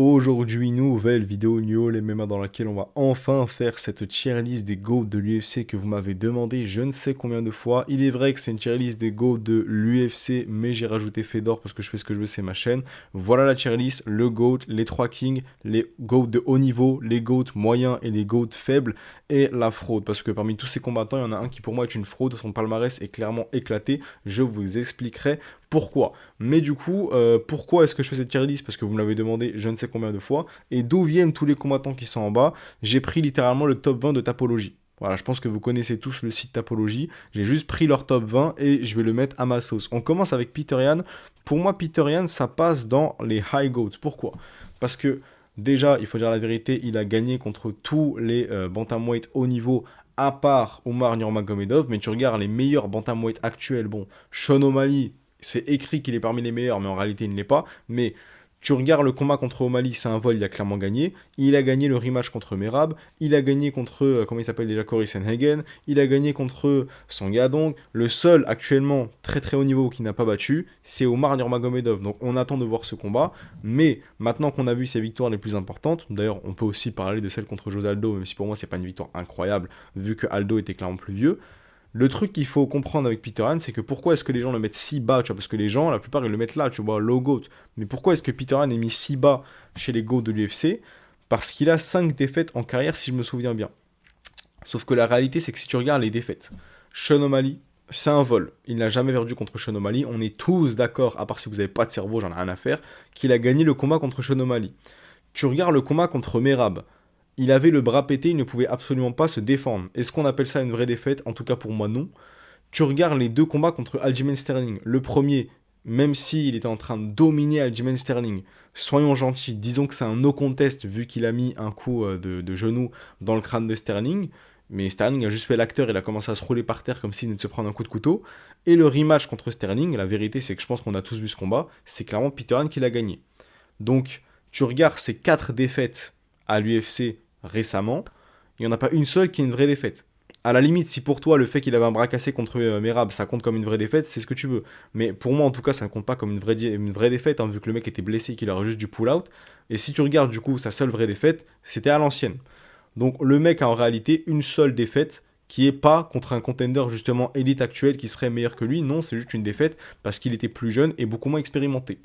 Aujourd'hui, nouvelle vidéo New All MMA dans laquelle on va enfin faire cette tier list des GOAT de l'UFC que vous m'avez demandé je ne sais combien de fois. Il est vrai que c'est une tier list des GOAT de l'UFC, mais j'ai rajouté Fedor parce que je fais ce que je veux, c'est ma chaîne. Voilà la tier list, le GOAT, les 3 kings, les GOAT de haut niveau, les GOAT moyens et les GOAT faibles, et la fraude. Parce que parmi tous ces combattants, il y en a un qui pour moi est une fraude, son palmarès est clairement éclaté. Je vous expliquerai pourquoi. Mais du coup, pourquoi est-ce que je fais cette tier list? Parce que vous me l'avez demandé je ne sais combien de fois. Et d'où viennent tous les combattants qui sont en bas? J'ai pris littéralement le top 20 de Tapologie. Voilà, je pense que vous connaissez tous le site Tapologie. J'ai juste pris leur top 20 et je vais le mettre à ma sauce. On commence avec Peter Yan. Pour moi, Peter Yan, ça passe dans les high goats. Pourquoi? Parce que déjà, il faut dire la vérité, il a gagné contre tous les bantamweight haut niveau à part Omar Nurmagomedov, mais tu regardes les meilleurs bantamweight actuels, bon, Sean O'Malley, c'est écrit qu'il est parmi les meilleurs, mais en réalité il ne l'est pas, mais tu regardes le combat contre O'Malley, c'est un vol, il a clairement gagné. Il a gagné le rematch contre Merab. Il a gagné contre, comment il s'appelle déjà, Cory Sandhagen. Il a gagné contre Song Yadong. Le seul actuellement très très haut niveau qui n'a pas battu, c'est Omar Nurmagomedov. Donc on attend de voir ce combat. Mais maintenant qu'on a vu ses victoires les plus importantes, d'ailleurs on peut aussi parler de celle contre José Aldo, même si pour moi c'est pas une victoire incroyable, vu que Aldo était clairement plus vieux. Le truc qu'il faut comprendre avec Peter Yan, c'est que pourquoi est-ce que les gens le mettent si bas, tu vois, parce que les gens, la plupart, ils le mettent là, tu vois, low GOAT. Mais pourquoi est-ce que Peter Yan est mis si bas chez les GOAT de l'UFC? Parce qu'il a 5 défaites en carrière, si je me souviens bien. Sauf que la réalité, c'est que si tu regardes les défaites, Sean O'Malley, c'est un vol. Il n'a jamais perdu contre Sean O'Malley. On est tous d'accord, à part si vous n'avez pas de cerveau, j'en ai rien à faire, qu'il a gagné le combat contre Sean O'Malley. Tu regardes le combat contre Merab. Il avait le bras pété, il ne pouvait absolument pas se défendre. Est-ce qu'on appelle ça une vraie défaite? En tout cas pour moi non. Tu regardes les deux combats contre Aljamain Sterling. Le premier, même s'il était en train de dominer Aljamain Sterling, soyons gentils, disons que c'est un no contest vu qu'il a mis un coup de genou dans le crâne de Sterling. Mais Sterling a juste fait l'acteur, il a commencé à se rouler par terre comme s'il venait de se prendre un coup de couteau. Et le rematch contre Sterling, la vérité c'est que je pense qu'on a tous vu ce combat, c'est clairement Peter Yan qui l'a gagné. Donc tu regardes ces 4 défaites à l'UFC récemment, il n'y en a pas une seule qui est une vraie défaite. À la limite, si pour toi le fait qu'il avait un bras cassé contre Merab, ça compte comme une vraie défaite, c'est ce que tu veux. Mais pour moi, en tout cas, ça ne compte pas comme une vraie défaite, hein, vu que le mec était blessé et qu'il aurait juste du pull-out. Et si tu regardes du coup sa seule vraie défaite, c'était à l'ancienne. Donc le mec a en réalité une seule défaite qui est pas contre un contender justement élite actuel qui serait meilleur que lui. Non, c'est juste une défaite parce qu'il était plus jeune et beaucoup moins expérimenté.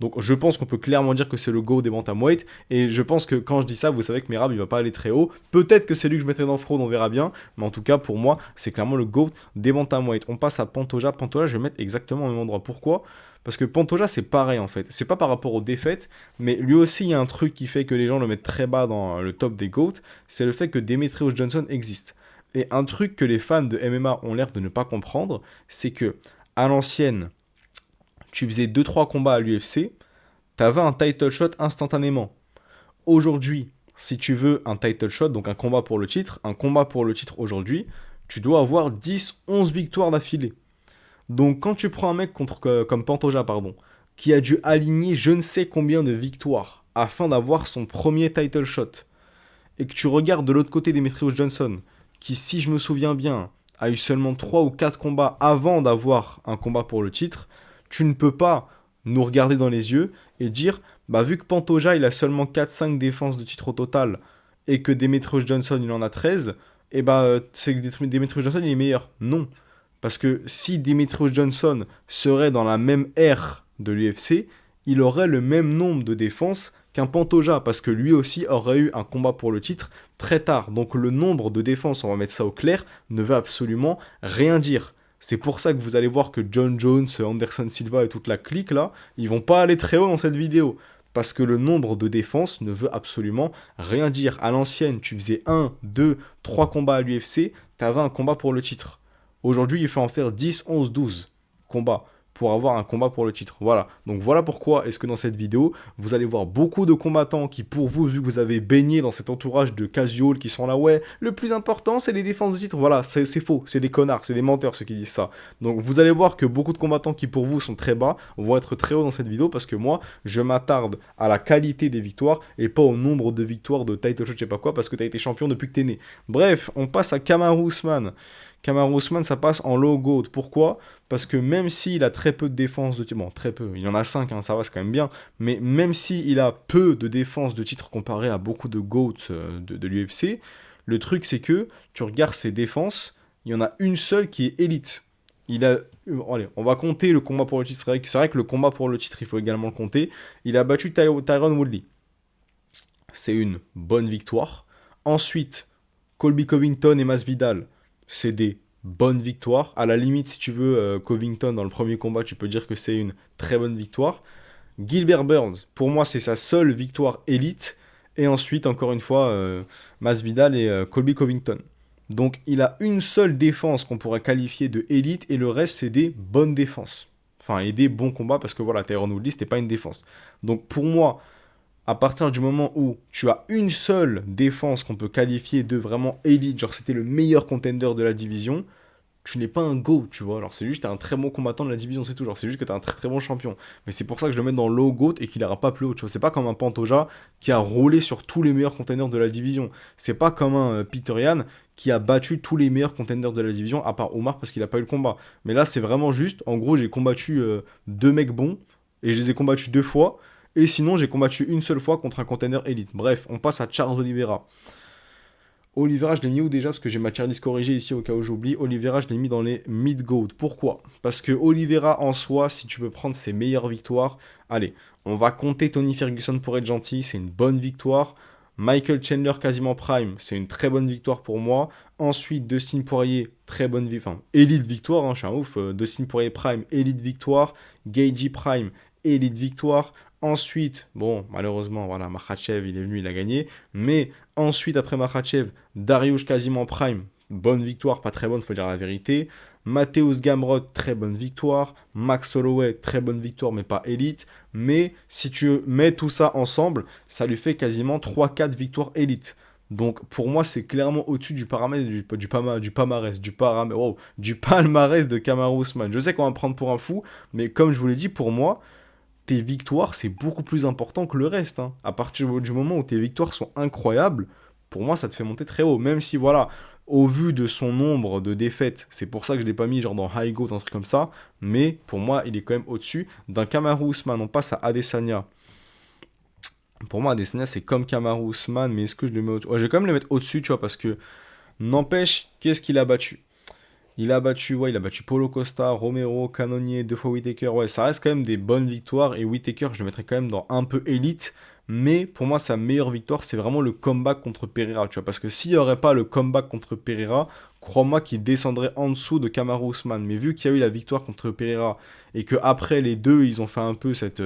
Donc je pense qu'on peut clairement dire que c'est le go des bantamweight. Et je pense que quand je dis ça, vous savez que Merab il va pas aller très haut. Peut-être que c'est lui que je mettrai dans Fraud, on verra bien. Mais en tout cas, pour moi, c'est clairement le go des bantamweight. On passe à Pantoja. Pantoja, je vais mettre exactement au même endroit. Pourquoi? Parce que Pantoja, c'est pareil en fait. C'est pas par rapport aux défaites, mais lui aussi, il y a un truc qui fait que les gens le mettent très bas dans le top des GOAT. C'est le fait que Demetrius Johnson existe. Et un truc que les fans de MMA ont l'air de ne pas comprendre, c'est que à l'ancienne, tu faisais 2-3 combats à l'UFC, t'avais un title shot instantanément. Aujourd'hui, si tu veux un title shot, donc un combat pour le titre aujourd'hui, tu dois avoir 10-11 victoires d'affilée. Donc quand tu prends un mec comme Pantoja, pardon, qui a dû aligner je ne sais combien de victoires afin d'avoir son premier title shot, et que tu regardes de l'autre côté Demetrius Johnson, qui si je me souviens bien, a eu seulement 3 ou 4 combats avant d'avoir un combat pour le titre, tu ne peux pas nous regarder dans les yeux et dire, bah vu que Pantoja il a seulement 4-5 défenses de titre au total, et que Demetrius Johnson il en a 13, et bah c'est que Demetrius Johnson il est meilleur. Non. Parce que si Demetrius Johnson serait dans la même ère de l'UFC, il aurait le même nombre de défenses qu'un Pantoja, parce que lui aussi aurait eu un combat pour le titre très tard. Donc le nombre de défenses, on va mettre ça au clair, ne veut absolument rien dire. C'est pour ça que vous allez voir que John Jones, Anderson Silva et toute la clique là, ils vont pas aller très haut dans cette vidéo. Parce que le nombre de défenses ne veut absolument rien dire. À l'ancienne, tu faisais 1, 2, 3 combats à l'UFC, t'avais un combat pour le titre. Aujourd'hui, il faut en faire 10, 11, 12 combats pour avoir un combat pour le titre. Voilà. Donc voilà pourquoi est-ce que dans cette vidéo, vous allez voir beaucoup de combattants qui, pour vous, vu que vous avez baigné dans cet entourage de casual qui sont là, ouais, le plus important, c'est les défenses de titre. Voilà, c'est faux. C'est des connards, c'est des menteurs ceux qui disent ça. Donc vous allez voir que beaucoup de combattants qui, pour vous, sont très bas, vont être très hauts dans cette vidéo parce que moi, je m'attarde à la qualité des victoires et pas au nombre de victoires de title shot, je sais pas quoi, parce que tu as été champion depuis que t'es né. Bref, on passe à Kamaru Usman. Kamaru Usman, ça passe en low GOAT. Pourquoi? Parce que même s'il a très peu de défense de titre, bon, très peu, il en a 5, hein, ça va, c'est quand même bien, mais même s'il a peu de défense de titre comparé à beaucoup de GOAT de l'UFC, le truc c'est que tu regardes ses défenses, il y en a une seule qui est élite. Il a. Allez, on va compter le combat pour le titre. C'est vrai que le combat pour le titre, il faut également le compter. Il a battu Tyron Woodley. C'est une bonne victoire. Ensuite, Colby Covington et Masvidal, c'est des bonnes victoires. À la limite, si tu veux, Covington dans le premier combat, tu peux dire que c'est une très bonne victoire. Gilbert Burns, pour moi, c'est sa seule victoire élite. Et ensuite, encore une fois, Masvidal et Colby Covington. Donc, il a une seule défense qu'on pourrait qualifier de élite et le reste, c'est des bonnes défenses. Enfin, et des bons combats parce que voilà, Tyron Woodley, c'était pas une défense. Donc, pour moi, à partir du moment où tu as une seule défense qu'on peut qualifier de vraiment élite, genre c'était le meilleur contender de la division, tu n'es pas un GO, tu vois. Alors c'est juste que tu es un très bon combattant de la division, c'est tout. Genre c'est juste que tu es un très très bon champion. Mais c'est pour ça que je le mets dans low GOAT et qu'il n'ira pas plus haut, tu vois. C'est pas comme un Pantoja qui a roulé sur tous les meilleurs contenders de la division. C'est pas comme un Peter Yan qui a battu tous les meilleurs contenders de la division, à part Omar parce qu'il n'a pas eu le combat. Mais là c'est vraiment juste, en gros j'ai combattu deux mecs bons et je les ai combattus deux fois. Et sinon, j'ai combattu une seule fois contre un contender élite. Bref, on passe à Charles Oliveira. Oliveira, je l'ai mis où déjà? Parce que j'ai ma tier list corrigée ici au cas où j'oublie. Oliveira, je l'ai mis dans les mid-GOAT. Pourquoi? Parce que Oliveira en soi, si tu veux prendre ses meilleures victoires, allez, on va compter Tony Ferguson pour être gentil, c'est une bonne victoire. Michael Chandler quasiment prime, c'est une très bonne victoire pour moi. Ensuite, Dustin Poirier, très bonne victoire. Enfin, élite victoire, hein, je suis un ouf. Dustin Poirier prime, élite victoire. Gaethje prime, élite victoire. Ensuite, bon, malheureusement, voilà, Makhachev, il est venu, il a gagné. Mais ensuite, après Makhachev, Dariush quasiment prime. Bonne victoire, pas très bonne, faut dire la vérité. Mateusz Gamrot, très bonne victoire. Max Holloway, très bonne victoire, mais pas élite. Mais si tu mets tout ça ensemble, ça lui fait quasiment 3-4 victoires élite. Donc pour moi, c'est clairement au-dessus du paramètre du palmarès de Kamaru Usman. Je sais qu'on va me prendre pour un fou, mais comme je vous l'ai dit, pour moi, tes victoires, c'est beaucoup plus important que le reste, hein. À partir du moment où tes victoires sont incroyables, pour moi, ça te fait monter très haut. Même si, voilà, au vu de son nombre de défaites, c'est pour ça que je ne l'ai pas mis genre dans High Goat, un truc comme ça. Mais pour moi, il est quand même au-dessus d'un Kamaru Usman. On passe à Adesanya. Pour moi, Adesanya, c'est comme Kamaru Usman, mais est-ce que je le mets au-dessus? Ouais, je vais quand même le mettre au-dessus, tu vois, parce que n'empêche, qu'est-ce qu'il a battu? Il a battu Paulo Costa, Romero, Cannonier, deux fois Whittaker. Ouais, ça reste quand même des bonnes victoires. Et Whittaker, je le mettrais quand même dans un peu élite. Mais pour moi, sa meilleure victoire, c'est vraiment le comeback contre Pereira. Tu vois, parce que s'il n'y aurait pas le comeback contre Pereira, crois-moi qu'il descendrait en dessous de Kamaru Usman. Mais vu qu'il y a eu la victoire contre Pereira et que après les deux, ils ont fait un peu cette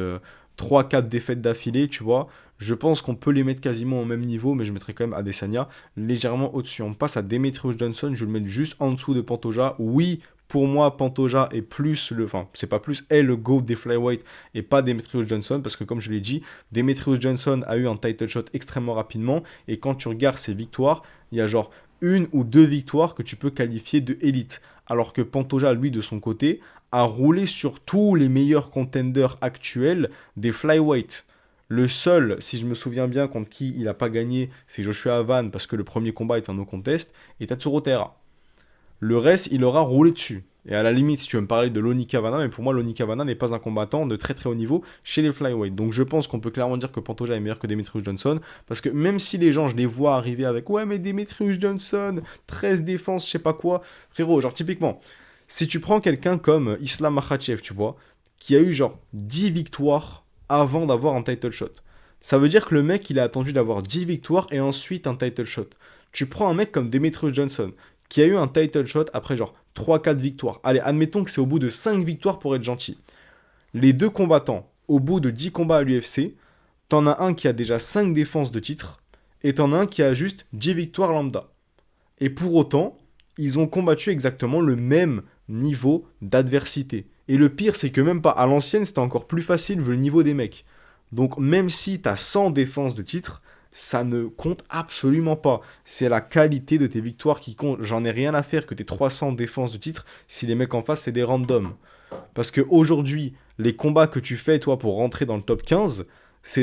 3-4 défaites d'affilée, tu vois, je pense qu'on peut les mettre quasiment au même niveau, mais je mettrais quand même Adesanya légèrement au-dessus. On passe à Demetrius Johnson, je vais le mettre juste en dessous de Pantoja. Oui, pour moi, Pantoja est plus le... Enfin, c'est pas plus, est le GOAT des flyweight et pas Demetrius Johnson, parce que comme je l'ai dit, Demetrius Johnson a eu un title shot extrêmement rapidement, et quand tu regardes ses victoires, il y a genre une ou deux victoires que tu peux qualifier de élite. Alors que Pantoja, lui, de son côté, a roulé sur tous les meilleurs contenders actuels des flyweight. Le seul, si je me souviens bien, contre qui il n'a pas gagné, c'est Joshua Havan, parce que le premier combat est un no contest, et Tatsuro Taira. Le reste, il aura roulé dessus. Et à la limite, si tu veux me parler de Lonnie Kavana, mais pour moi, Lonnie Kavana n'est pas un combattant de très très haut niveau chez les flyweight. Donc je pense qu'on peut clairement dire que Pantoja est meilleur que Demetrius Johnson, parce que même si les gens, je les vois arriver avec « Ouais, mais Demetrius Johnson, 13 défenses, je sais pas quoi », frérot, genre typiquement, si tu prends quelqu'un comme Islam Makhachev, tu vois, qui a eu genre 10 victoires avant d'avoir un title shot. Ça veut dire que le mec, il a attendu d'avoir 10 victoires et ensuite un title shot. Tu prends un mec comme Demetrius Johnson, qui a eu un title shot après genre 3-4 victoires. Allez, admettons que c'est au bout de 5 victoires pour être gentil. Les deux combattants, au bout de 10 combats à l'UFC, t'en as un qui a déjà 5 défenses de titre, et t'en as un qui a juste 10 victoires lambda. Et pour autant, ils ont combattu exactement le même niveau d'adversité. Et le pire, c'est que même pas à l'ancienne, c'était encore plus facile vu le niveau des mecs. Donc même si tu as 100 défenses de titre, ça ne compte absolument pas. C'est la qualité de tes victoires qui compte. J'en ai rien à faire que tes 300 défenses de titre si les mecs en face, c'est des randoms. Parce qu'aujourd'hui, les combats que tu fais, toi, pour rentrer dans le top 15,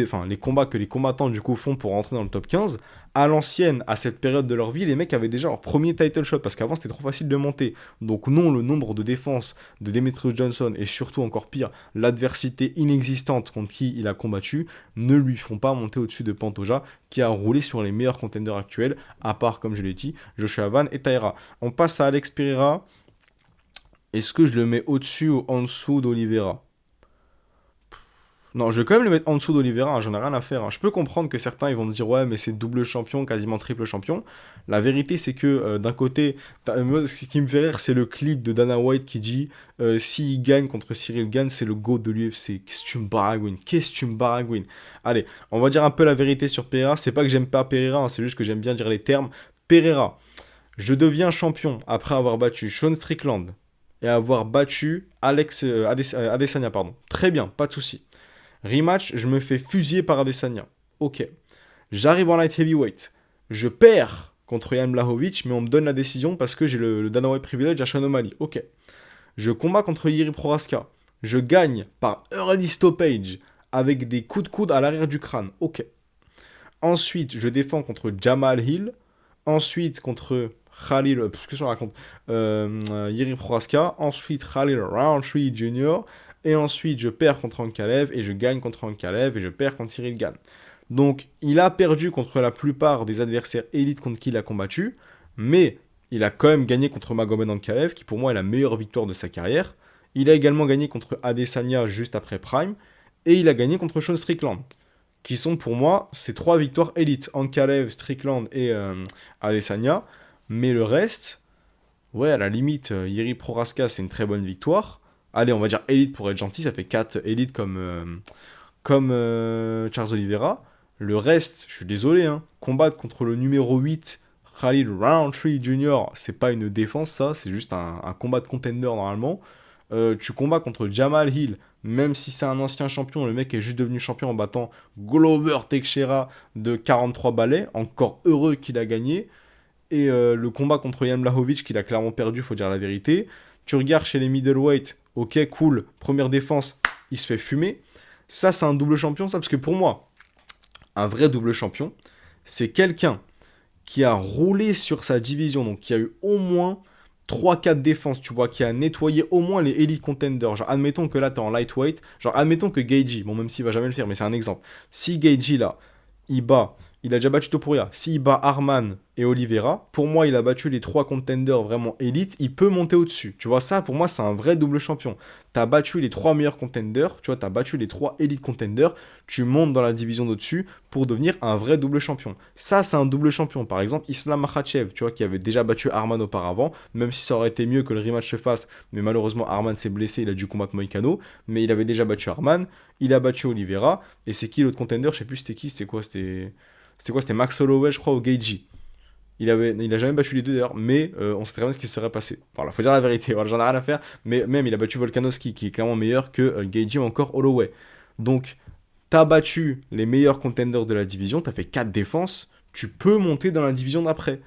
enfin, les combats que les combattants du coup font pour rentrer dans le top 15, à l'ancienne, à cette période de leur vie, les mecs avaient déjà leur premier title shot parce qu'avant c'était trop facile de monter. Donc non, le nombre de défenses de Demetrius Johnson et surtout encore pire, l'adversité inexistante contre qui il a combattu ne lui font pas monter au-dessus de Pantoja qui a roulé sur les meilleurs contenders actuels, à part comme je l'ai dit, Joshua Van et Taira. On passe à Alex Pereira. Est-ce que je le mets au-dessus ou en dessous d'Oliveira? Non, je vais quand même le mettre en dessous d'Oliveira, hein, j'en ai rien à faire, hein. Je peux comprendre que certains ils vont me dire ouais mais c'est double champion, quasiment triple champion. La vérité c'est que d'un côté, moi, ce qui me fait rire c'est le clip de Dana White qui dit s'il gagne contre Cyril Gane c'est le GOAT de l'UFC. Qu'est-ce que tu me baragouines? Qu'est-ce que tu me baragouines? Allez, on va dire un peu la vérité sur Pereira. C'est pas que j'aime pas Pereira, hein, c'est juste que j'aime bien dire les termes. Pereira, je deviens champion après avoir battu Sean Strickland et avoir battu Adesanya, pardon. Très bien, pas de souci. Rematch, je me fais fusiller par Adesanya. Ok. J'arrive en light heavyweight. Je perds contre Jan Blachowicz, mais on me donne la décision parce que j'ai le Dana White privilege à Sean O'Malley. Ok. Je combats contre Jiri Prohaska. Je gagne par early stoppage avec des coups de coude à l'arrière du crâne. Ok. Ensuite, je défends contre Jamal Hill. Ensuite, contre Khalil... Qu'est-ce que je raconte Jiri Prohaska. Ensuite, Khalil Roundtree Jr., et ensuite, je perds contre Ankalaev et je gagne contre Ankalaev et je perds contre Cyril Gane. Donc, il a perdu contre la plupart des adversaires élites contre qui il a combattu, mais il a quand même gagné contre Magomed Ankalaev, qui pour moi est la meilleure victoire de sa carrière. Il a également gagné contre Adesanya juste après Prime, et il a gagné contre Sean Strickland, qui sont pour moi ces trois victoires élites. Ankalaev, Strickland et Adesanya. Mais le reste, ouais, à la limite, Jiri Prohaska, c'est une très bonne victoire. Allez, on va dire élite pour être gentil, ça fait 4 élites comme Charles Oliveira. Le reste, je suis désolé, hein, combattre contre le numéro 8, Khalil Roundtree Jr., c'est pas une défense, ça, c'est juste un combat de contender normalement. Tu combats contre Jamal Hill, même si c'est un ancien champion, le mec est juste devenu champion en battant Glover Teixeira de 43 balais, encore heureux qu'il a gagné. Et le combat contre Jan Blachowicz, qu'il a clairement perdu, faut dire la vérité. Tu regardes chez les middleweight, ok, cool, première défense, il se fait fumer. Ça, c'est un double champion, ça, parce que pour moi, un vrai double champion, c'est quelqu'un qui a roulé sur sa division, donc qui a eu au moins 3-4 défenses, tu vois, qui a nettoyé au moins les elite contenders. Genre, admettons que là, t'es en lightweight, genre, admettons que Gaethje, bon, même s'il va jamais le faire, mais c'est un exemple. Si Gaethje, là, il a déjà battu Topuria. S'il bat Arman et Oliveira, pour moi, il a battu les 3 contenders vraiment élites. Il peut monter au-dessus. Tu vois, ça, pour moi, c'est un vrai double champion. T'as battu les 3 meilleurs contenders. Tu vois, t'as battu les 3 élites contenders. Tu montes dans la division d'au-dessus pour devenir un vrai double champion. Ça, c'est un double champion. Par exemple, Islam Makhachev, tu vois, qui avait déjà battu Arman auparavant, même si ça aurait été mieux que le rematch se fasse. Mais malheureusement, Arman s'est blessé. Il a dû combattre Moïcano. Mais il avait déjà battu Arman. Il a battu Oliveira. Et c'est qui l'autre contender? Je sais plus c'était qui. C'était quoi? C'était Max Holloway, je crois, ou Gaethje. Il a jamais battu les deux d'ailleurs, mais on sait très bien ce qui se serait passé. Voilà, faut dire la vérité, voilà, j'en ai rien à faire, mais même il a battu Volkanovski, qui est clairement meilleur que Gaethje ou encore Holloway. Donc, t'as battu les meilleurs contenders de la division, t'as fait 4 défenses, tu peux monter dans la division d'après.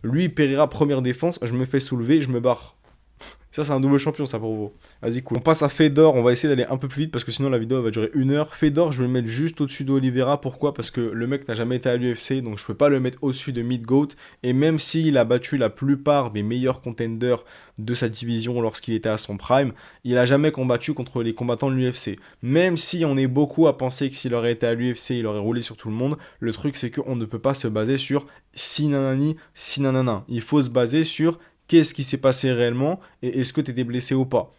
Lui, Pereira, première défense, je me fais soulever, je me barre. Ça, c'est un double champion, ça, pour vous. Vas-y, cool. On passe à Fedor. On va essayer d'aller un peu plus vite parce que sinon, la vidéo va durer 1 heure. Fedor, je vais le mettre juste au-dessus d'Oliveira. Pourquoi? Parce que le mec n'a jamais été à l'UFC, donc je peux pas le mettre au-dessus de Mid-Goat. Et même s'il a battu la plupart des meilleurs contenders de sa division lorsqu'il était à son prime, il a jamais combattu contre les combattants de l'UFC. Même si on est beaucoup à penser que s'il aurait été à l'UFC, il aurait roulé sur tout le monde, le truc, c'est qu'on ne peut pas se baser sur si nanani, si nanana. Il faut se baser sur qu'est-ce qui s'est passé réellement et est-ce que tu étais blessé ou pas.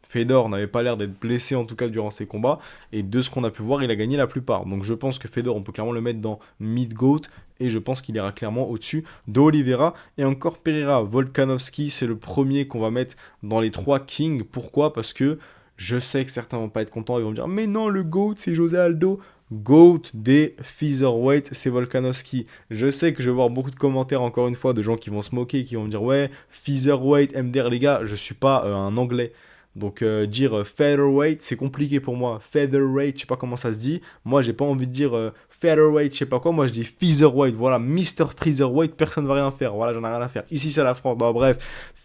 Fedor n'avait pas l'air d'être blessé en tout cas durant ses combats et de ce qu'on a pu voir il a gagné la plupart. Donc je pense que Fedor on peut clairement le mettre dans mid-goat et je pense qu'il ira clairement au-dessus de Oliveira et encore Pereira. Volkanovski c'est le premier qu'on va mettre dans les 3 kings. Pourquoi? Parce que je sais que certains vont pas être contents, ils vont me dire mais non le GOAT c'est José Aldo. GOAT des featherweight, c'est Volkanovski. Je sais que je vais voir beaucoup de commentaires encore une fois de gens qui vont se moquer, qui vont me dire ouais, featherweight, MDR les gars, je suis pas un anglais. Donc dire featherweight, c'est compliqué pour moi. Featherweight, je sais pas comment ça se dit. Moi, j'ai pas envie de dire featherweight, je sais pas quoi. Moi, je dis featherweight. Voilà, Mr. Featherweight, personne va rien faire. Voilà, j'en ai rien à faire. Ici, c'est la France. Bon, bref,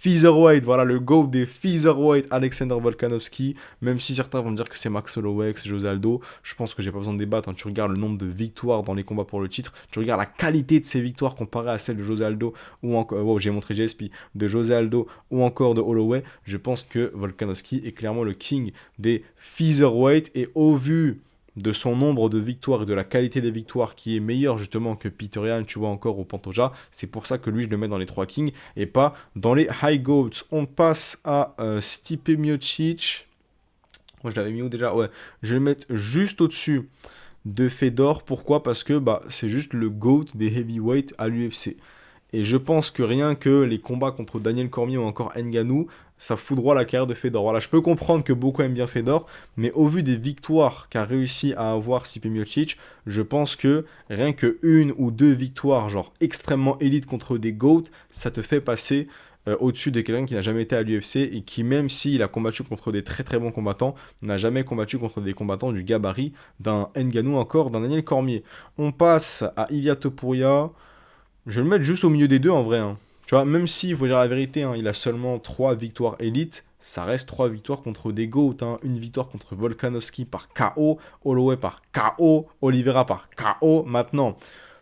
featherweight, voilà le GOAT des featherweight, Alexander Volkanovski. Même si certains vont me dire que c'est Max Holloway, que c'est José Aldo, je pense que j'ai pas besoin de débattre, hein. Tu regardes le nombre de victoires dans les combats pour le titre, tu regardes la qualité de ses victoires comparée à celle de José Aldo, ou encore, wow, j'ai montré GSP, de José Aldo, ou encore de Holloway, je pense que Volkanovski est clairement le king des featherweight, et au vu de son nombre de victoires et de la qualité des victoires qui est meilleure justement que Peter Yan, tu vois, encore au Pantoja. C'est pour ça que lui, je le mets dans les 3 kings et pas dans les high goats. On passe à Stipe Miocic. Moi, je l'avais mis où déjà? Ouais, je vais le mettre juste au-dessus de Fedor. Pourquoi? Parce que bah, c'est juste le GOAT des heavyweights à l'UFC. Et je pense que rien que les combats contre Daniel Cormier ou encore Ngannou, ça foudroie la carrière de Fedor. Voilà, je peux comprendre que beaucoup aiment bien Fedor, mais au vu des victoires qu'a réussi à avoir Stipe Miocic, je pense que rien que une ou deux victoires, genre extrêmement élite contre des GOAT, ça te fait passer au-dessus de quelqu'un qui n'a jamais été à l'UFC et qui, même s'il a combattu contre des très très bons combattants, n'a jamais combattu contre des combattants du gabarit d'un Ngannou encore, d'un Daniel Cormier. On passe à Ilia Topuria. Je vais le mettre juste au milieu des deux en vrai, hein. Tu vois, même si, il faut dire la vérité, hein, il a seulement 3 victoires élites, ça reste 3 victoires contre des GOAT, hein. Une victoire contre Volkanovski par KO, Holloway par KO, Oliveira par KO. Maintenant,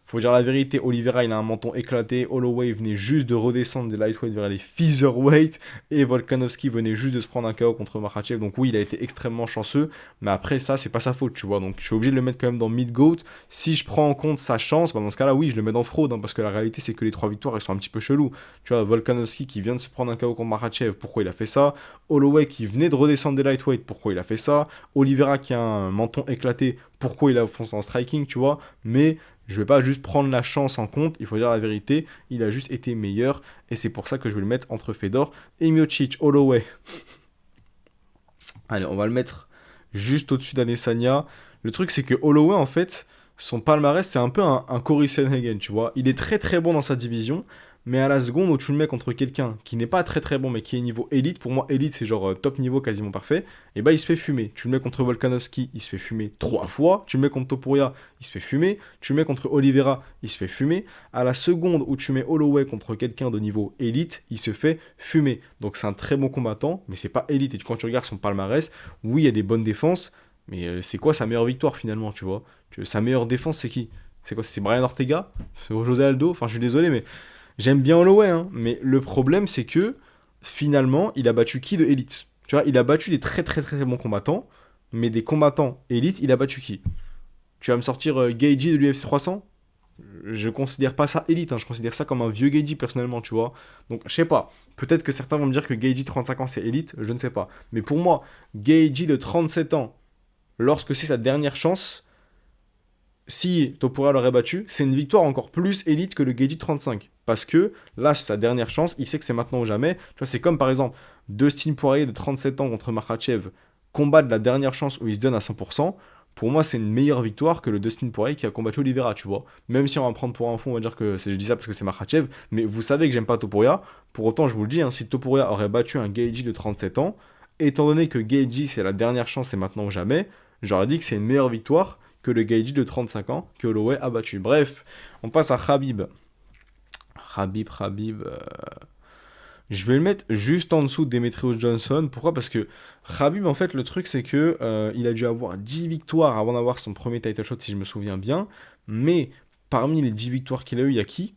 faut dire la vérité, Oliveira il a un menton éclaté, Holloway venait juste de redescendre des lightweight vers les featherweight, et Volkanovski venait juste de se prendre un KO contre Makhachev, donc oui il a été extrêmement chanceux, mais après ça c'est pas sa faute, tu vois, donc je suis obligé de le mettre quand même dans mid-goat. Si je prends en compte sa chance, bah dans ce cas là oui je le mets dans fraude, hein, parce que la réalité c'est que les 3 victoires elles sont un petit peu cheloues, tu vois, Volkanovski qui vient de se prendre un KO contre Makhachev, pourquoi il a fait ça? Holloway qui venait de redescendre des lightweight, pourquoi il a fait ça? Oliveira qui a un menton éclaté, pourquoi il a foncé en striking, tu vois, mais je vais pas juste prendre la chance en compte, il faut dire la vérité, il a juste été meilleur, et c'est pour ça que je vais le mettre entre Fedor et Miocic. Holloway. Allez, on va le mettre juste au-dessus d'Adesanya. Le truc, c'est que Holloway, en fait, son palmarès, c'est un peu un Cory Sandhagen, tu vois. Il est très très bon dans sa division, mais à la seconde où tu le mets contre quelqu'un qui n'est pas très très bon, mais qui est niveau élite, pour moi, élite, c'est genre top niveau quasiment parfait, et bah il se fait fumer. Tu le mets contre Volkanovski, il se fait fumer 3 fois. Tu le mets contre Topuria, il se fait fumer. Tu le mets contre Oliveira, il se fait fumer. À la seconde où tu mets Holloway contre quelqu'un de niveau élite, il se fait fumer. Donc c'est un très bon combattant, mais c'est pas élite. Et quand tu regardes son palmarès, oui, il y a des bonnes défenses, mais c'est quoi sa meilleure victoire finalement, tu vois? Sa meilleure défense, c'est qui? C'est quoi? C'est Brian Ortega? C'est José Aldo? Enfin, je suis désolé, mais j'aime bien Holloway, hein, mais le problème, c'est que finalement, il a battu qui de élite? Tu vois, il a battu des très très très bons combattants, mais des combattants élites, il a battu qui? Tu vas me sortir Gaethje de l'UFC 300? Je considère pas ça élite, hein, je considère ça comme un vieux Gaethje personnellement, tu vois. Donc, je sais pas. Peut-être que certains vont me dire que Gaethje 35 ans c'est élite, je ne sais pas. Mais pour moi, Gaethje de 37 ans, lorsque c'est sa dernière chance, si Topuria l'aurait battu, c'est une victoire encore plus élite que le Gaethje 35. Parce que là, c'est sa dernière chance, il sait que c'est maintenant ou jamais. Tu vois, c'est comme par exemple Dustin Poirier de 37 ans contre Makhachev, combat de la dernière chance où il se donne à 100%. Pour moi, c'est une meilleure victoire que le Dustin Poirier qui a combattu Oliveira, tu vois. Même si on va me prendre pour un fond, on va dire que je dis ça parce que c'est Makhachev, mais vous savez que j'aime pas Topuria. Pour autant, je vous le dis, hein, si Topuria aurait battu un Gaethje de 37 ans, étant donné que Gaethje c'est la dernière chance, c'est maintenant ou jamais, j'aurais dit que c'est une meilleure victoire que le Gaethje de 35 ans que Holloway a battu. Bref, on passe à Khabib. Khabib. Je vais le mettre juste en dessous de Demetrius Johnson. Pourquoi? Parce que Khabib, en fait, le truc, c'est que il a dû avoir 10 victoires avant d'avoir son premier title shot, si je me souviens bien. Mais parmi les 10 victoires qu'il a eu, il y a qui?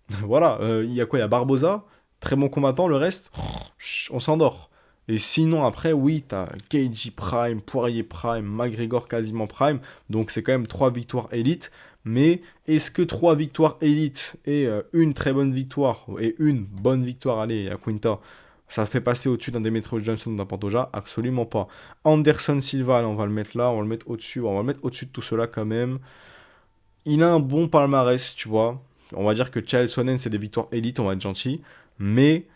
Voilà, il y a quoi? Il y a Barboza, très bon combattant, le reste, on s'endort. Et sinon, après, oui, t'as Gaethje Prime, Poirier Prime, McGregor quasiment Prime, donc c'est quand même 3 victoires élites. Mais est-ce que 3 victoires élites et une très bonne victoire, et une bonne victoire, allez, à Quinta, ça fait passer au-dessus d'un Demetrius Johnson ou d'un Pantoja? Absolument pas. Anderson Silva, allez, on va le mettre là, on va le mettre au-dessus, on va le mettre au-dessus de tout cela quand même. Il a un bon palmarès, tu vois. On va dire que Chael Sonnen, c'est des victoires élites, on va être gentil. Mais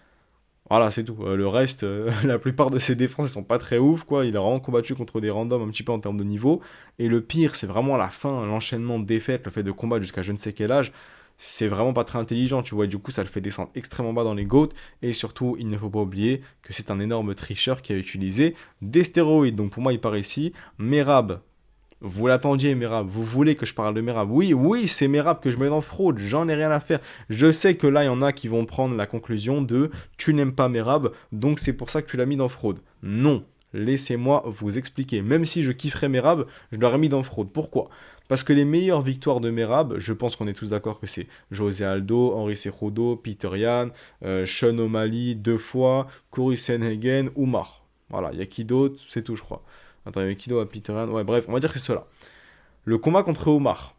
voilà, c'est tout. Le reste, la plupart de ses défenses, elles sont pas très ouf, quoi. Il a vraiment combattu contre des randoms un petit peu en termes de niveau. Et le pire, c'est vraiment la fin, l'enchaînement de défaites, le fait de combattre jusqu'à je ne sais quel âge. C'est vraiment pas très intelligent, tu vois. Et du coup, ça le fait descendre extrêmement bas dans les GOAT. Et surtout, il ne faut pas oublier que c'est un énorme tricheur qui a utilisé des stéroïdes. Donc pour moi, il part ici. Merab, Vous l'attendiez, Merab. Vous voulez que je parle de Merab. Oui, oui, c'est Merab que je mets dans fraude. J'en ai rien à faire. Je sais que là, il y en a qui vont prendre la conclusion de tu n'aimes pas Merab, donc c'est pour ça que tu l'as mis dans fraude. Non. Laissez-moi vous expliquer. Même si je kifferais Merab, je l'aurais mis dans fraude. Pourquoi? Parce que les meilleures victoires de Merab, je pense qu'on est tous d'accord que c'est José Aldo, Henri Cejudo, Peter Yan, Sean O'Malley 2 fois, Cory Sandhagen, Oumar. Voilà, il y a qui d'autre? C'est tout, je crois. Attends, il y a qui d'autre à Peter Yan? Ouais, bref, on va dire que c'est cela. Le combat contre Omar.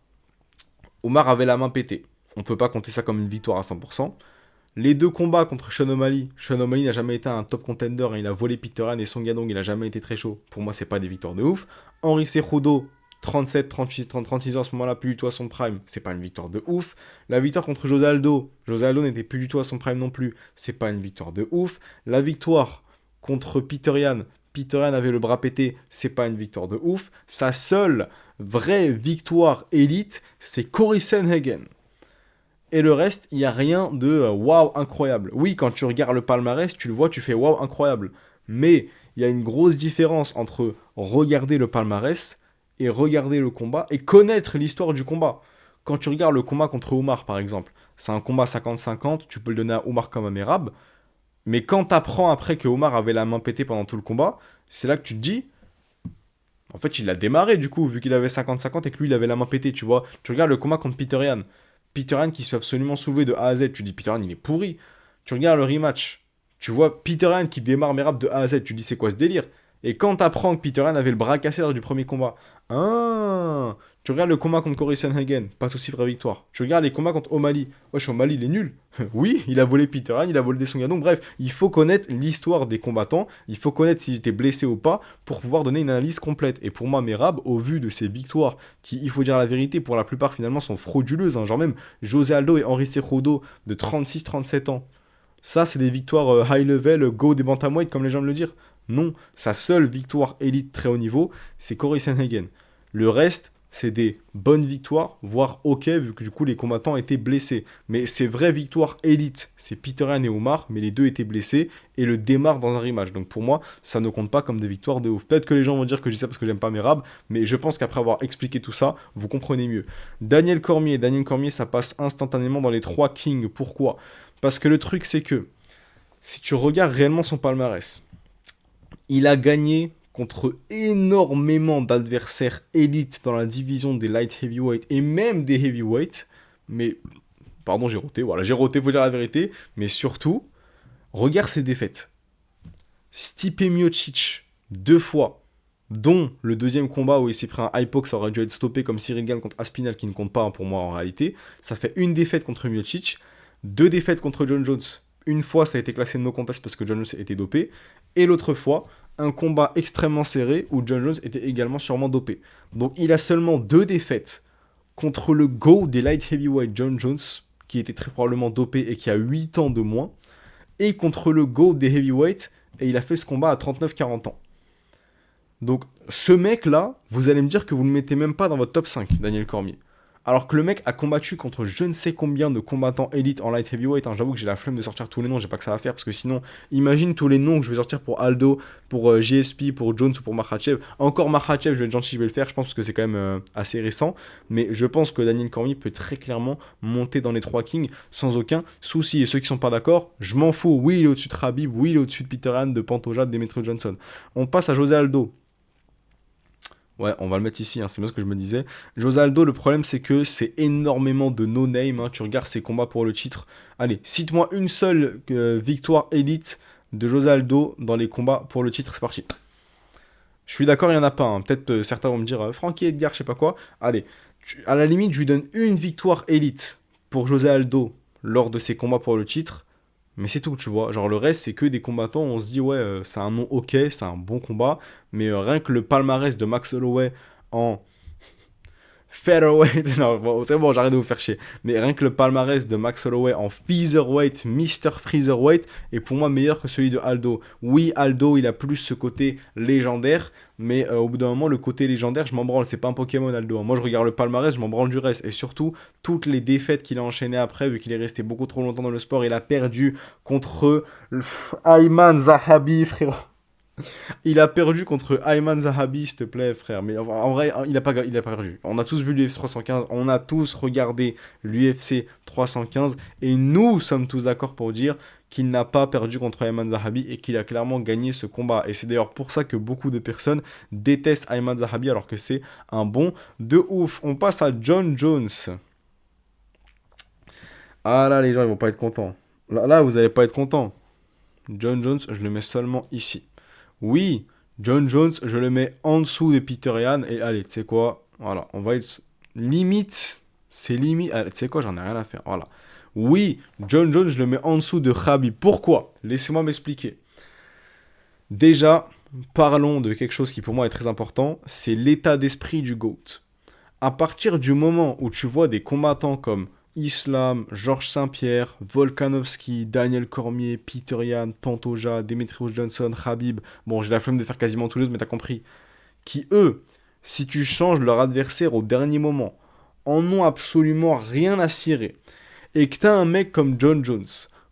Omar avait la main pétée. On peut pas compter ça comme une victoire à 100%. Les deux combats contre Sean O'Malley n'a jamais été un top contender, hein, il a volé Peter Yan et Song Yadong, il a jamais été très chaud. Pour moi, c'est pas des victoires de ouf. Henri Cejudo, 37, 36, 30, 36 ans à ce moment-là, plus du tout à son prime, c'est pas une victoire de ouf. La victoire contre José Aldo n'était plus du tout à son prime non plus, c'est pas une victoire de ouf. La victoire contre Peter Yan avait le bras pété, c'est pas une victoire de ouf. Sa seule vraie victoire élite, c'est Cory Sandhagen. Et le reste, il n'y a rien de waouh incroyable. Oui, quand tu regardes le palmarès, tu le vois, tu fais waouh incroyable. Mais il y a une grosse différence entre regarder le palmarès et regarder le combat et connaître l'histoire du combat. Quand tu regardes le combat contre Omar, par exemple, c'est un combat 50-50, tu peux le donner à Omar comme à Merab. Mais quand tu apprends après que Omar avait la main pétée pendant tout le combat, c'est là que tu te dis, en fait, il a démarré du coup, vu qu'il avait 50-50 et que lui, il avait la main pétée, tu vois. Tu regardes le combat contre Peter Yan. Peter Yan qui se fait absolument soulever de A à Z, tu dis Peter Yan, il est pourri. Tu regardes le rematch, tu vois Peter Yan qui démarre Merab de A à Z, tu dis c'est quoi ce délire? Et quand t'apprends que Peter Yan avait le bras cassé lors du premier combat, ah, tu regardes le combat contre Cory Sandhagen, pas aussi vraie victoire. Tu regardes les combats contre O'Malley, wesh O'Malley il est nul. Oui, il a volé Peter Yan, il a volé des Song Yadong, bref, il faut connaître l'histoire des combattants, il faut connaître s'ils étaient blessés ou pas pour pouvoir donner une analyse complète. Et pour moi, Merab, au vu de ses victoires, qui, il faut dire la vérité, pour la plupart finalement sont frauduleuses, hein, genre même José Aldo et Henri Cejudo de 36-37 ans, ça c'est des victoires high level, go des bantamweight comme les gens le dire. Non, sa seule victoire élite très haut niveau, c'est Cory Sandhagen. Le reste, c'est des bonnes victoires, voire ok, vu que du coup les combattants étaient blessés. Mais ces vraies victoires élites, c'est Peter Yan et Omar, mais les deux étaient blessés et le démarrent dans un rematch. Donc pour moi, ça ne compte pas comme des victoires de ouf. Peut-être que les gens vont dire que je dis ça parce que j'aime pas Merab, mais je pense qu'après avoir expliqué tout ça, vous comprenez mieux. Daniel Cormier, ça passe instantanément dans les 3 kings. Pourquoi? Parce que le truc, c'est que si tu regardes réellement son palmarès, il a gagné contre énormément d'adversaires élites dans la division des light heavyweight et même des heavyweight. Mais, pardon, j'ai roté, voilà, j'ai roté, faut dire la vérité. Mais surtout, regarde ses défaites. Stipe Miocic, 2 fois, dont le deuxième combat où il s'est pris un hypox, ça aurait dû être stoppé comme Cyril Gane contre Aspinall, qui ne compte pas pour moi en réalité. Ça fait une défaite contre Miocic, 2 défaites contre John Jones. Une fois, ça a été classé no contest parce que John Jones était dopé. Et l'autre fois, un combat extrêmement serré où John Jones était également sûrement dopé. Donc il a seulement 2 défaites contre le GO des light heavyweight John Jones, qui était très probablement dopé et qui a 8 ans de moins, et contre le GO des heavyweight, et il a fait ce combat à 39-40 ans. Donc ce mec-là, vous allez me dire que vous ne le mettez même pas dans votre top 5, Daniel Cormier. Alors que le mec a combattu contre je ne sais combien de combattants élites en light heavyweight. Hein, j'avoue que j'ai la flemme de sortir tous les noms, j'ai pas que ça à faire. Parce que sinon, imagine tous les noms que je vais sortir pour Aldo, pour GSP, pour Jones ou pour Makhachev. Encore Makhachev, je vais être gentil, je vais le faire, je pense, parce que c'est quand même assez récent. Mais je pense que Daniel Cormier peut très clairement monter dans les 3 kings sans aucun souci. Et ceux qui sont pas d'accord, je m'en fous. Oui, il est au-dessus de Khabib, oui, il est au-dessus de Peter Yan, de Pantoja, de Demetrius Johnson. On passe à José Aldo. Ouais, on va le mettre ici, hein, c'est bien ce que je me disais. José Aldo, le problème c'est que c'est énormément de no-name, hein, tu regardes ses combats pour le titre. Allez, cite-moi une seule victoire élite de José Aldo dans les combats pour le titre, c'est parti. Je suis d'accord, il n'y en a pas, hein. Peut-être certains vont me dire Frankie Edgar, je sais pas quoi. Allez, à la limite, je lui donne une victoire élite pour José Aldo lors de ses combats pour le titre. Mais c'est tout, tu vois. Genre, le reste, c'est que des combattants où on se dit, ouais, c'est un nom ok, c'est un bon combat. Mais rien que le palmarès de Max Holloway en featherweight. Non, bon, c'est bon, j'arrête de vous faire chier. Mais rien que le palmarès de Max Holloway en featherweight, Mr. Freezerweight, est pour moi meilleur que celui de Aldo. Oui, Aldo, il a plus ce côté légendaire. Mais au bout d'un moment, le côté légendaire, je m'en branle. C'est pas un Pokémon, Aldo. Moi, je regarde le palmarès, je m'en branle du reste. Et surtout, toutes les défaites qu'il a enchaînées après, vu qu'il est resté beaucoup trop longtemps dans le sport, il a perdu contre Ayman Zahabi, frérot. Il a perdu contre Ayman Zahabi, s'il te plaît, frère. Mais en vrai, il a pas perdu. On a tous vu l'UFC 315, on a tous regardé l'UFC 315, et nous sommes tous d'accord pour dire qu'il n'a pas perdu contre Ayman Zahabi et qu'il a clairement gagné ce combat. Et c'est d'ailleurs pour ça que beaucoup de personnes détestent Ayman Zahabi alors que c'est un bon de ouf. On passe à John Jones. Ah là, les gens, ils vont pas être contents. Là, vous allez pas être contents. John Jones, je le mets seulement ici. Oui, John Jones, je le mets en dessous de Peter Yan. Et allez, tu sais quoi? Voilà, on va être limite. C'est limite. Tu sais quoi? J'en ai rien à faire. Voilà. Oui, John Jones, je le mets en dessous de Khabib. Pourquoi? Laissez-moi m'expliquer. Déjà, parlons de quelque chose qui pour moi est très important. C'est l'état d'esprit du GOAT. À partir du moment où tu vois des combattants comme Islam, Georges Saint-Pierre, Volkanovski, Daniel Cormier, Peter Yan, Pantoja, Demetrius Johnson, Khabib, bon j'ai la flemme de faire quasiment tous les autres mais t'as compris, qui eux, si tu changes leur adversaire au dernier moment, en ont absolument rien à cirer, et que t'as un mec comme John Jones,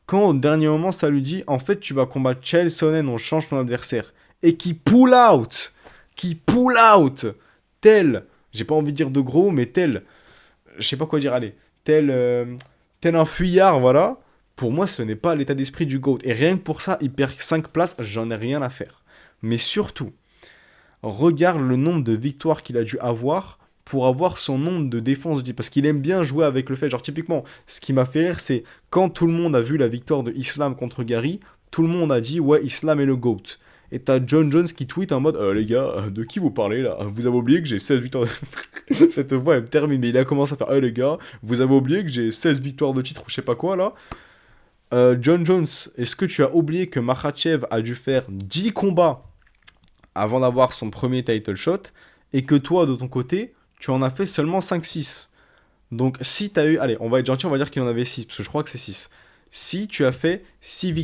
quand au dernier moment ça lui dit en fait tu vas combattre Chael Sonnen, on change ton adversaire, et qui pull out, tel, j'ai pas envie de dire de gros, mais tel, je sais pas quoi dire, allez, tel, tel un fuyard, voilà. Pour moi, ce n'est pas l'état d'esprit du GOAT. Et rien que pour ça, il perd 5 places, j'en ai rien à faire. Mais surtout, regarde le nombre de victoires qu'il a dû avoir pour avoir son nombre de défenses de titre. Parce qu'il aime bien jouer avec le fait. Genre, typiquement, ce qui m'a fait rire, c'est quand tout le monde a vu la victoire de Islam contre Gary, tout le monde a dit, ouais, Islam est le GOAT. Et t'as John Jones qui tweet en mode les gars, de qui vous parlez là? Vous avez oublié que j'ai 16 victoires. Cette voix elle me termine, mais il a commencé à faire les gars, vous avez oublié que j'ai 16 victoires de titre ou je sais pas quoi là? John Jones, est-ce que tu as oublié que Makhachev a dû faire 10 combats avant d'avoir son premier title shot et que toi de ton côté, tu en as fait seulement 5-6? Donc si t'as eu. Allez, on va être gentil, on va dire qu'il en avait 6 parce que je crois que c'est 6. Si tu as fait 6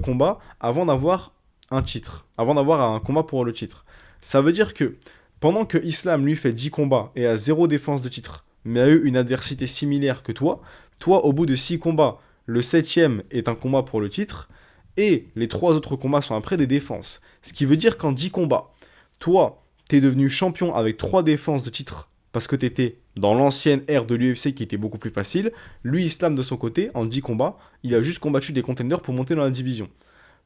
combats avant d'avoir un titre, avant d'avoir un combat pour le titre, ça veut dire que pendant que Islam lui fait 10 combats et a 0 défense de titre, mais a eu une adversité similaire que toi au bout de 6 combats, le 7ème est un combat pour le titre, et les 3 autres combats sont après des défenses. Ce qui veut dire qu'en 10 combats, toi, t'es devenu champion avec 3 défenses de titre parce que t'étais dans l'ancienne ère de l'UFC qui était beaucoup plus facile. Lui, Islam, de son côté, en 10 combats, il a juste combattu des contenders pour monter dans la division.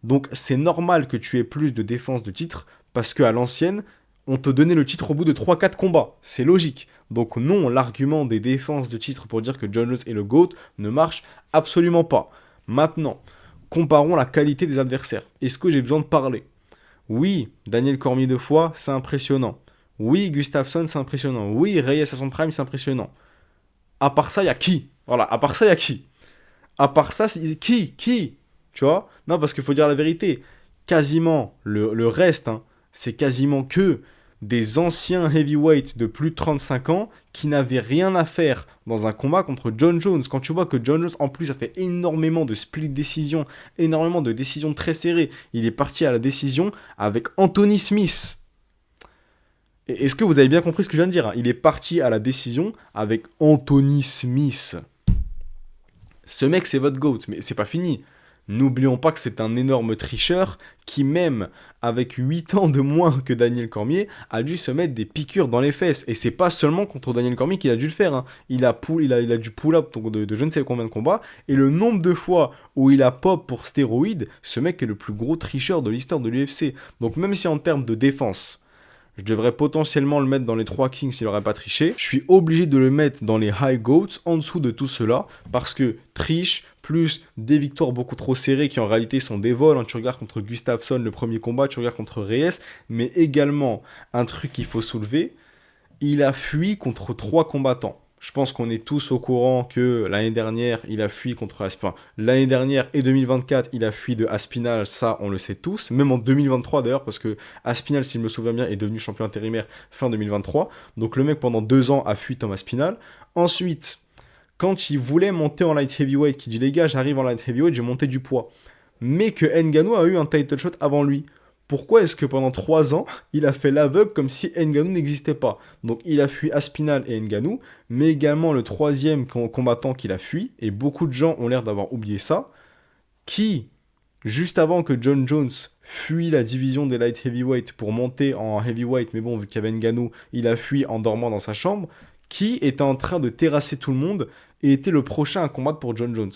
Donc c'est normal que tu aies plus de défense de titre parce qu'à l'ancienne, on te donnait le titre au bout de 3-4 combats. C'est logique. Donc non, l'argument des défenses de titre pour dire que John Jones est le GOAT ne marche absolument pas. Maintenant, comparons la qualité des adversaires. Est-ce que j'ai besoin de parler? Oui, Daniel Cormier 2 fois, c'est impressionnant. Oui, Gustafsson, c'est impressionnant. Oui, Reyes à son prime, c'est impressionnant. À part ça, il y a qui? Voilà, à part ça, il y a qui? À part ça, c'est qui? Qui? Tu vois? Non, parce qu'il faut dire la vérité. Quasiment, le reste, hein, c'est quasiment que des anciens heavyweights de plus de 35 ans qui n'avaient rien à faire dans un combat contre John Jones. Quand tu vois que John Jones, en plus, a fait énormément de split décisions, énormément de décisions très serrées, il est parti à la décision avec Anthony Smith. Est-ce que vous avez bien compris ce que je viens de dire, hein? Il est parti à la décision avec Anthony Smith. Ce mec, c'est votre GOAT, mais c'est pas fini. N'oublions pas que c'est un énorme tricheur qui, même avec 8 ans de moins que Daniel Cormier, a dû se mettre des piqûres dans les fesses. Et c'est pas seulement contre Daniel Cormier qu'il a dû le faire, hein. Il a dû pull-up de je ne sais combien de combats. Et le nombre de fois où il a pop pour stéroïdes, ce mec est le plus gros tricheur de l'histoire de l'UFC. Donc même si en termes de défense, je devrais potentiellement le mettre dans les 3 kings s'il n'aurait pas triché, je suis obligé de le mettre dans les high goats en dessous de tout cela parce que triche plus des victoires beaucoup trop serrées qui en réalité sont des vols. Tu regardes contre Gustafsson le premier combat, tu regardes contre Reyes, mais également un truc qu'il faut soulever, il a fui contre 3 combattants. Je pense qu'on est tous au courant que l'année dernière, il a fui contre Aspinal. L'année dernière et 2024, il a fui de Aspinal, ça on le sait tous. Même en 2023 d'ailleurs, parce que Aspinal, s'il me souviens bien, est devenu champion intérimaire fin 2023. Donc le mec pendant 2 ans a fui Thomas Aspinal. Ensuite, quand il voulait monter en light heavyweight, qui dit les gars, j'arrive en light heavyweight, je vais monter du poids. Mais que Ngannou a eu un title shot avant lui. Pourquoi est-ce que pendant 3 ans, il a fait l'aveugle comme si Ngannou n'existait pas? Donc il a fui Aspinal et Ngannou, mais également le 3e combattant qu'il a fui, et beaucoup de gens ont l'air d'avoir oublié ça, qui, juste avant que John Jones fuit la division des light heavyweight pour monter en heavyweight, mais bon, vu qu'il y avait Ngannou, il a fui en dormant dans sa chambre, qui était en train de terrasser tout le monde et était le prochain à combattre pour John Jones.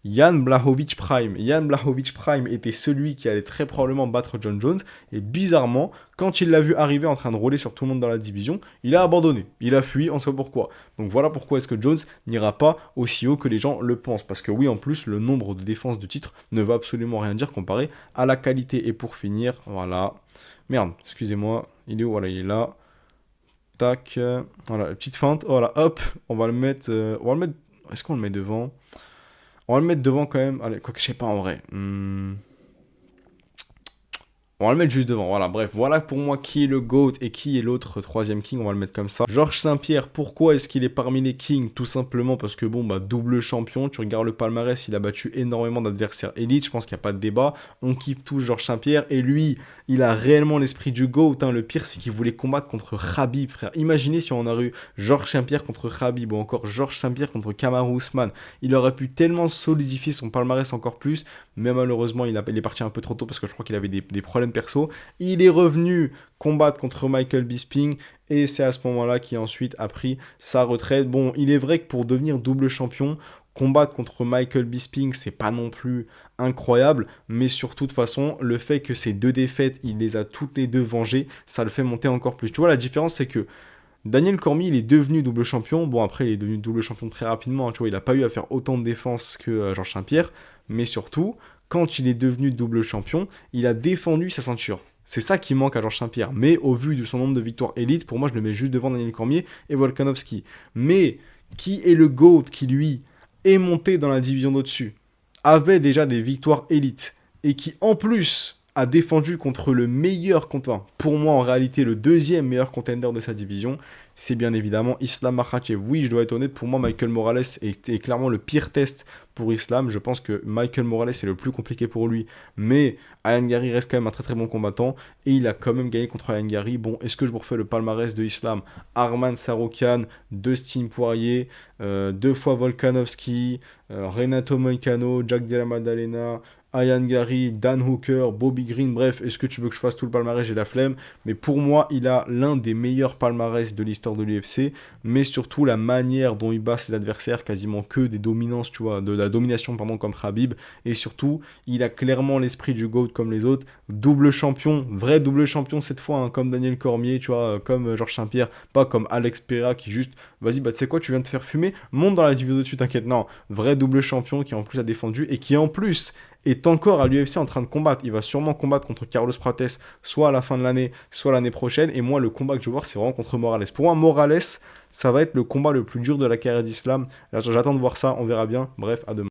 Jan Blachowicz Prime. Jan Blachowicz Prime était celui qui allait très probablement battre John Jones. Et bizarrement, quand il l'a vu arriver en train de rouler sur tout le monde dans la division, il a abandonné. Il a fui, on sait pas pourquoi. Donc voilà pourquoi est-ce que Jones n'ira pas aussi haut que les gens le pensent. Parce que oui, en plus, le nombre de défenses de titre ne va absolument rien dire comparé à la qualité. Et pour finir, voilà. Merde, excusez-moi. Il est où? Voilà, il est là. Tac. Voilà, petite feinte. Voilà, hop. On va le mettre. Est-ce qu'on le met devant? On va le mettre devant quand même. Allez, quoi que je sais pas en vrai. On va le mettre juste devant, voilà, bref, voilà pour moi qui est le GOAT et qui est l'autre troisième King, on va le mettre comme ça. Georges Saint-Pierre, pourquoi est-ce qu'il est parmi les Kings? Tout simplement parce que bon, bah double champion, tu regardes le palmarès, il a battu énormément d'adversaires élites, je pense qu'il n'y a pas de débat, on kiffe tous Georges Saint-Pierre, et lui, il a réellement l'esprit du GOAT, hein. Le pire c'est qu'il voulait combattre contre Khabib, frère. Imaginez si on a eu Georges Saint-Pierre contre Khabib, ou encore Georges Saint-Pierre contre Kamaru Usman, il aurait pu tellement solidifier son palmarès encore plus, mais malheureusement il est parti un peu trop tôt parce que je crois qu'il avait des problèmes perso. Il est revenu combattre contre Michael Bisping et c'est à ce moment-là qu'il ensuite a pris sa retraite. Bon, il est vrai que pour devenir double champion, combattre contre Michael Bisping, c'est pas non plus incroyable, mais surtout de façon, le fait que ces deux défaites, il les a toutes les deux vengées, ça le fait monter encore plus. Tu vois, la différence, c'est que Daniel Cormier, il est devenu double champion. Bon, après, il est devenu double champion très rapidement, hein. Tu vois, il n'a pas eu à faire autant de défense que Georges Saint-Pierre, mais surtout, quand il est devenu double champion, il a défendu sa ceinture. C'est ça qui manque à Georges Saint-Pierre. Mais au vu de son nombre de victoires élites, pour moi, je le mets juste devant Daniel Cormier et Volkanovski. Mais qui est le GOAT qui, lui, est monté dans la division d'au-dessus, avait déjà des victoires élites, et qui, en plus, a défendu contre le meilleur contender, pour moi en réalité le deuxième meilleur contender de sa division, c'est bien évidemment Islam Makhachev. Oui, je dois être honnête, pour moi Michael Morales est clairement le pire test pour Islam. Je pense que Michael Morales est le plus compliqué pour lui, mais Ian Gary reste quand même un très très bon combattant, et il a quand même gagné contre Ian Gary. Bon, est-ce que je vous refais le palmarès de Islam? Arman Saroukian, Dustin Poirier, 2 fois Volkanovski, Renato Moicano, Jack Della Maddalena, Ian Gary, Dan Hooker, Bobby Green, bref, est-ce que tu veux que je fasse tout le palmarès? J'ai la flemme. Mais pour moi, il a l'un des meilleurs palmarès de l'histoire de l'UFC, mais surtout la manière dont il bat ses adversaires, quasiment que des dominances, tu vois, de la domination, pardon, comme Khabib. Et surtout, il a clairement l'esprit du GOAT comme les autres. Double champion, vrai double champion cette fois, hein, comme Daniel Cormier, tu vois, comme Georges Saint-Pierre, pas comme Alex Pereira qui juste, vas-y, bah tu sais quoi, tu viens de te faire fumer, monte dans la division dessus, t'inquiète. Non, vrai double champion qui en plus a défendu et qui en plus est encore à l'UFC en train de combattre. Il va sûrement combattre contre Carlos Prates, soit à la fin de l'année, soit l'année prochaine. Et moi, le combat que je veux voir, c'est vraiment contre Morales. Pour moi, Morales, ça va être le combat le plus dur de la carrière d'Islam. J'attends de voir ça, on verra bien. Bref, à demain.